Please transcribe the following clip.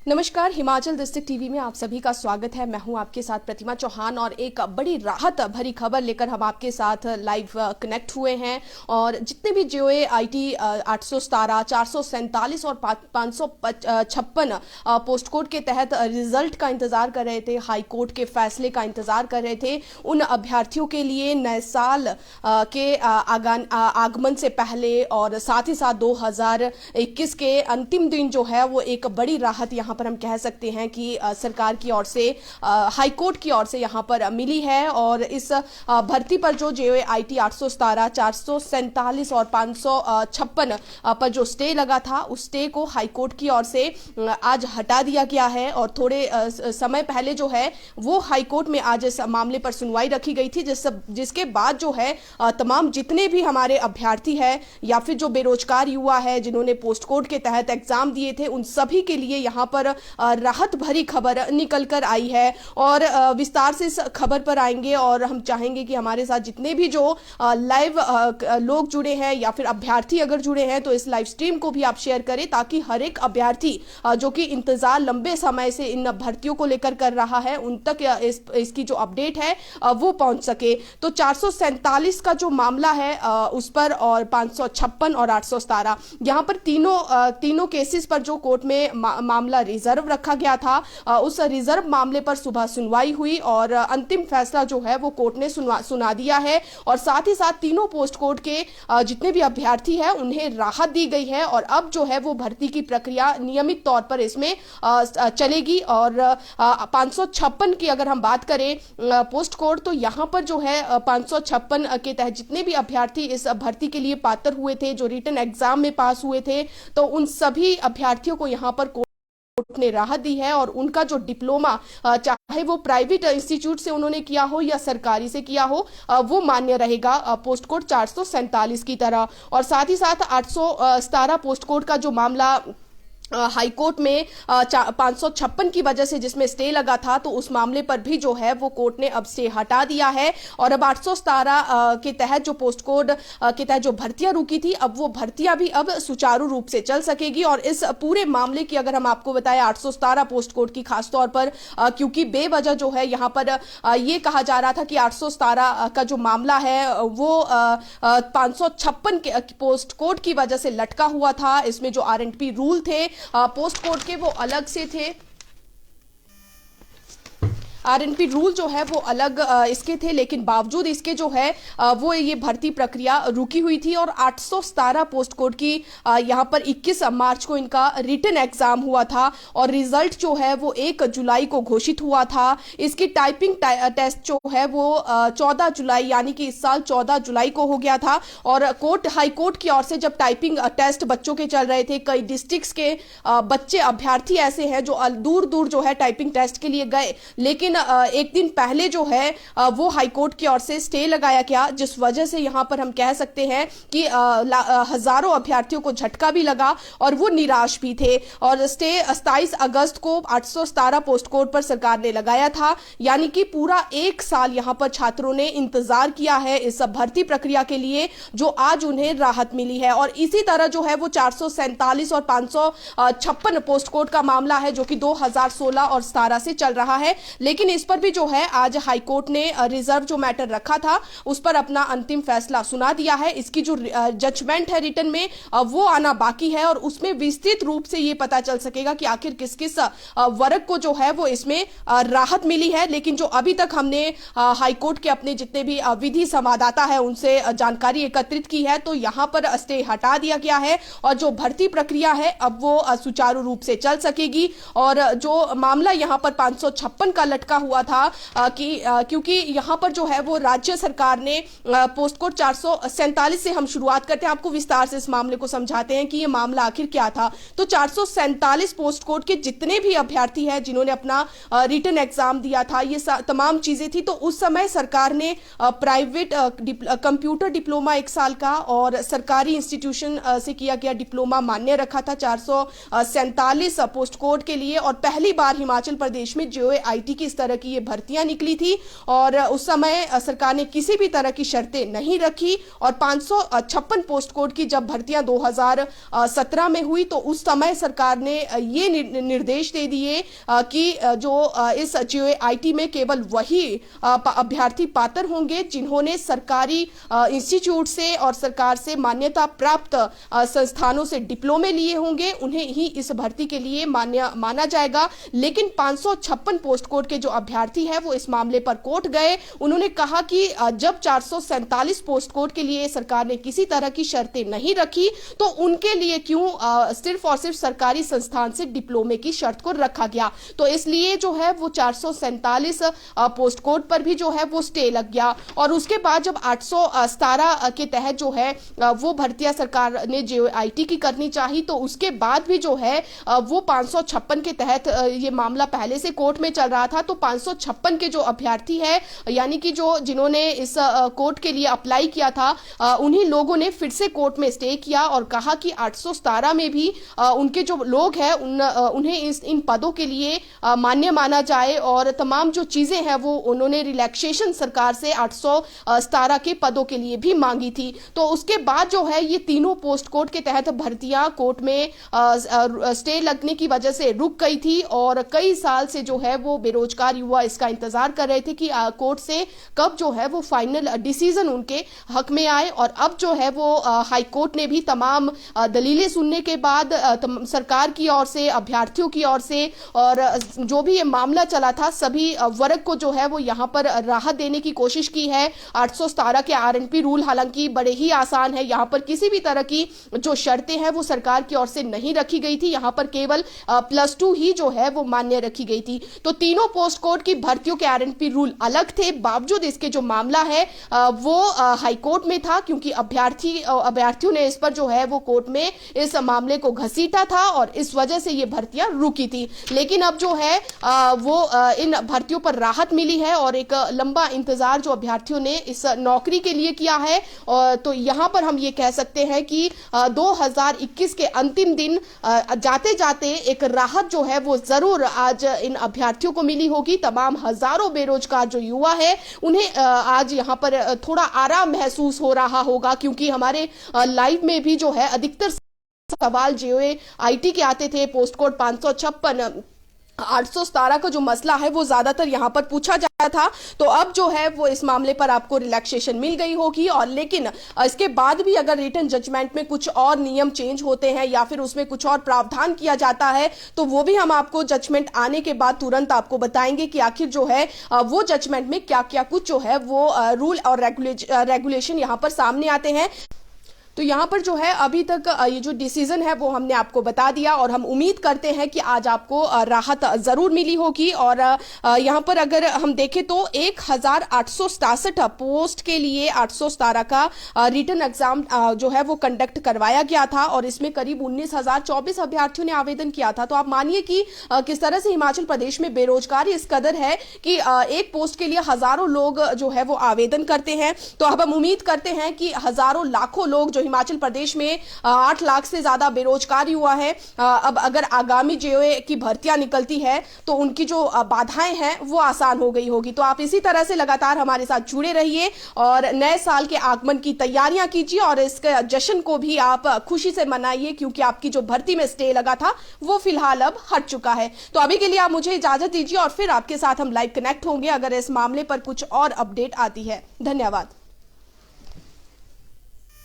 नमस्कार, Himachal district TV में आप सभी का स्वागत है। मैं हूं आपके साथ प्रतिमा चौहान और एक बड़ी राहत भरी खबर लेकर हम आपके साथ लाइव कनेक्ट हुए हैं। और जितने भी जेओए आईटी 817, 447 और 556 पोस्ट कोड के तहत रिजल्ट का इंतजार कर रहे थे, हाई कोर्ट के फैसले का इंतजार कर रहे थे, उन अभ्यर्थियों के लिए नए साल के आगमन से पहले और साथ ही साथ 2021 के अंतिम दिन जो है वो एक बड़ी राहत यहाँ पर हम कह सकते हैं कि सरकार की ओर से, हाई कोर्ट की ओर से यहाँ पर मिली है। और इस भर्ती पर जो जेओए आईटी 817, 447 और 556 पर जो स्टे लगा था, उस स्टे को हाई कोर्ट की ओर से आज हटा दिया गया है। और थोड़े समय पहले जो है वो हाई कोर्ट में आज इस मामले पर सुनवाई रखी गई थी, जिसके बाद जो है तमाम जितने भी हमारे अभ्यर्थी है या फिर जो बेरोजगार युवा है जिन्होंने पोस्ट कोड के तहत एग्जाम दिए थे, उन सभी के लिए यहाँ पर राहत भरी खबर निकल कर आई है। और विस्तार से इस खबर पर आएंगे और हम चाहेंगे कि हमारे साथ जितने भी जो लाइव लोग जुड़े हैं या फिर अभ्यर्थी अगर जुड़े हैं तो इस लाइव स्ट्रीम को भी आप शेयर करें, ताकि हर एक अभ्यर्थी जो कि इंतजार लंबे समय से इन भर्तियों को लेकर कर रहा है, उन तक इसकी जो अपडेट है वो पहुंच सके। तो 447 का जो मामला है उस पर, और 556 और 817, यहाँ पर तीनों केसेस पर जो कोर्ट में मामला रिजर्व रखा गया था, उस रिजर्व मामले पर सुबह सुनवाई हुई और अंतिम फैसला जो है वो कोर्ट ने सुना दिया है। और साथ ही साथ तीनों पोस्ट कोड के जितने भी अभ्यर्थी हैं उन्हें राहत दी गई है। और अब जो है वो भर्ती की प्रक्रिया नियमित तौर पर इसमें चलेगी। और 556 की अगर हम बात करें पोस्ट कोड, तो यहाँ पर जो है 556 के तहत जितने भी अभ्यर्थी इस भर्ती के लिए पात्र हुए थे, जो रिटन एग्जाम में पास हुए थे, तो उन सभी अभ्यर्थियों को यहाँ पर कोर्ट ने राहत दी है। और उनका जो डिप्लोमा, चाहे वो प्राइवेट इंस्टीट्यूट से उन्होंने किया हो या सरकारी से किया हो, वो मान्य रहेगा पोस्ट कोड 447 की तरह। और साथ ही साथ 817 पोस्ट कोड का जो मामला हाई कोर्ट में 556 की वजह से जिसमें स्टे लगा था, तो उस मामले पर भी जो है वो कोर्ट ने अब स्टे हटा दिया है। और अब 817 के तहत जो पोस्ट कोड के तहत जो भर्तियां रुकी थी, अब वो भर्तियां भी अब सुचारू रूप से चल सकेगी। और इस पूरे मामले की अगर हम आपको बताएं 817 पोस्ट कोड की खासतौर पर, क्योंकि बेवजह जो है यहाँ पर ये कहा जा रहा था कि 817 का जो मामला है वो 556 के पोस्ट कोड की वजह से लटका हुआ था। इसमें जो आरएनपी रूल थे पोस्ट कोड के वो अलग से थे, आरएनपी रूल जो है वो अलग इसके थे, लेकिन बावजूद इसके जो है वो ये भर्ती प्रक्रिया रुकी हुई थी। और 817 पोस्ट कोड की यहाँ पर 21 मार्च को इनका रिटन एग्जाम हुआ था और रिजल्ट जो है वो 1 जुलाई को घोषित हुआ था। इसकी टाइपिंग टेस्ट जो है वो 14 जुलाई यानी कि इस साल 14 जुलाई को हो गया था। और हाई कोर्ट की ओर से जब टाइपिंग टेस्ट बच्चों के चल रहे थे, कई डिस्ट्रिक्ट्स के बच्चे अभ्यर्थी ऐसे हैं जो दूर दूर जो है टाइपिंग टेस्ट के लिए गए, लेकिन एक दिन पहले जो है वो हाई कोर्ट की ओर से स्टे लगाया गया, जिस वजह से यहां पर हम कह सकते हैं कि हजारों अभ्यर्थियों को झटका भी लगा और वो निराश भी थे। और स्टे 27 अगस्त को 817 पोस्ट कोड पर सरकार ने लगाया था, यानी कि पूरा एक साल यहां पर छात्रों ने इंतजार किया है इस भर्ती प्रक्रिया के लिए, जो आज उन्हें राहत मिली है। और इसी तरह जो है वो 447 और 556 पोस्ट कोड का मामला है, जो कि 2016 और 17 से चल रहा है। लेकिन इस पर भी जो है आज हाई कोर्ट ने रिजर्व जो मैटर रखा था उस पर अपना अंतिम फैसला सुना दिया है। इसकी जो जजमेंट है रिटन में वो आना बाकी है और उसमें विस्तृत रूप से ये पता चल सकेगा कि आखिर किस किस वर्ग को जो है वो इसमें राहत मिली है। लेकिन जो अभी तक हमने हाई कोर्ट के अपने जितने भी विधि संवाददाता है उनसे जानकारी एकत्रित की है, तो यहाँ पर स्टे हटा दिया गया है और जो भर्ती प्रक्रिया है अब वो सुचारू रूप से चल सकेगी। और जो मामला यहाँ पर 556 का लटका हुआ था क्योंकि यहाँ पर जो है वो राज्य सरकार ने पोस्ट कोड 447 से हम शुरुआत करते हैं, आपको विस्तार से इस मामले को समझाते हैं कि ये मामला आखिर क्या था। तो 447 पोस्ट कोड के जितने भी अभ्यर्थी हैं जिन्होंने अपना रिटन एग्जाम दिया था, ये तमाम चीजें थी। तो उस समय सरकार ने प्राइवेट कंप्यूटर डिप्लोमा 1 साल का और सरकारी इंस्टीट्यूशन से किया गया डिप्लोमा मान्य रखा था 447 पोस्ट कोड के लिए। और पहली बार हिमाचल प्रदेश में जेओए आईटी की इस तरह की ये भर्तियां निकली थी और उस समय सरकार ने किसी भी तरह की शर्तें नहीं रखी और 556 पोस्ट कोड की जब भर्तियां 2017 में हुई तो उस समय सरकार ने ये निर्देश दे दिए कि जो इस JOIT में केवल वही अभ्यर्थी पात्र होंगे जिन्होंने सरकारी इंस्टीट्यूट से और सरकार से मान्यता प्राप्त संस्थानों से डिप्लोमे लिए होंगे, उन्हें ही इस भर्ती के लिए मान्य माना जाएगा। लेकिन 556 पोस्ट कोड के जो अभ्यर्थी है वो इस मामले पर कोर्ट गए। उन्होंने कहा कि जब 447 पोस्ट कोड के लिए सरकार ने किसी तरह की शर्तें नहीं रखी तो उनके लिए क्यों सिर्फ और सिर्फ सरकारी संस्थान से डिप्लोमे की शर्त को रखा गया। तो इसलिए जो है वो 447 पोस्ट कोड पर भी जो है वो स्टे लग गया और उसके बाद जब 817 के तहत जो है वो भर्तियां सरकार ने JOIT की करनी चाहिए तो उसके बाद भी जो है वो 556 के तहत ये मामला पहले से कोर्ट में चल रहा था। तो 556 के जो अभ्यर्थी है यानी कि जो जिन्होंने इस कोर्ट के लिए अप्लाई किया था उन्हीं लोगों ने फिर से कोर्ट में स्टे किया और कहा कि 817 में भी उनके जो लोग हैं उन्हें इन पदों के लिए मान्य माना जाए और तमाम जो चीजें हैं वो उन्होंने रिलैक्सेशन सरकार से 817 के पदों के लिए भी मांगी थी। तो उसके बाद जो है ये तीनों पोस्ट कोड के तहत भर्तियां कोर्ट में स्टे लगने की वजह से रुक गई थी और कई साल से जो है वो बेरोजगार युवा इसका इंतजार कर रहे थे कि कोर्ट से कब जो है वो फाइनल डिसीजन उनके हक में आए। और अब जो है वो हाई कोर्ट ने भी तमाम दलीलें सुनने के बाद सरकार की ओर से, अभ्यर्थियों की ओर से और जो भी ये मामला चला था सभी वर्ग को जो है वो यहाँ पर राहत देने की कोशिश की है। 817 के RNP रूल हालांकि बड़े ही आसान है, यहाँ पर किसी भी तरह की जो शर्तें हैं वो सरकार की ओर से नहीं रखी गई थी, यहाँ पर केवल +2 ही जो है वो मान्य रखी गई थी। तो तीनों पोस्ट कोड की भर्तियों के RNP रूल अलग थे, बावजूद इसके जो मामला है वो हाई कोर्ट में था क्योंकि अभ्यर्थियों ने इस पर जो है वो कोर्ट में इस मामले को घसीटा था और इस वजह से ये भर्तियां रुकी थी। लेकिन अब जो है वो इन भर्तियों पर राहत मिली है और एक लंबा इंतजार जो अभ्यर्थियों ने इस नौकरी के लिए किया है और तो यहाँ पर हम ये कह सकते हैं कि 2021 के अंतिम दिन जाते जाते एक राहत जो है वो जरूर आज इन अभ्यर्थियों को मिली होगी। तमाम हजारों बेरोजगार जो युवा है उन्हें आज यहाँ पर थोड़ा आराम महसूस हो रहा होगा क्योंकि हमारे लाइव में भी जो है अधिकतर सवाल JOIT के आते थे। पोस्ट कोड 556 817 का जो मसला है वो ज्यादातर यहाँ पर पूछा जाता था। तो अब जो है वो इस मामले पर आपको रिलैक्सेशन मिल गई होगी और लेकिन इसके बाद भी अगर रिटन जजमेंट में कुछ और नियम चेंज होते हैं या फिर उसमें कुछ और प्रावधान किया जाता है तो वो भी हम आपको जजमेंट आने के बाद तुरंत आपको बताएंगे कि आखिर जो है वो जजमेंट में क्या क्या कुछ जो है वो रूल और रेगुलेशन यहाँ पर सामने आते हैं। तो यहाँ पर जो है अभी तक ये जो डिसीजन है वो हमने आपको बता दिया और हम उम्मीद करते हैं कि आज आपको राहत जरूर मिली होगी। और यहाँ पर अगर हम देखें तो 1867 पोस्ट के लिए 817 का रिटन एग्जाम जो है वो कंडक्ट करवाया गया था और इसमें करीब 19,024 अभ्यर्थियों ने आवेदन किया था। तो आप मानिए कि किस तरह से हिमाचल प्रदेश में बेरोजगारी इस कदर है कि एक पोस्ट के लिए हजारों लोग जो है वो आवेदन करते हैं। तो अब हम उम्मीद करते हैं कि हजारों लाखों लोग जो हिमाचल प्रदेश में 8 लाख से ज्यादा बेरोजगार युवा है, अब अगर आगामी JOA की भर्तियां निकलती है तो उनकी जो बाधाएं हैं वो आसान हो गई होगी। तो आप इसी तरह से लगातार हमारे साथ जुड़े रहिए और नए साल के आगमन की तैयारियां कीजिए और इसके जश्न को भी आप खुशी से मनाइए क्योंकि आपकी जो भर्ती में स्टे लगा था वो फिलहाल अब हट चुका है। तो अभी के लिए आप मुझे इजाजत दीजिए और फिर आपके साथ हम लाइव कनेक्ट होंगे अगर इस मामले पर कुछ और अपडेट आती है। धन्यवाद।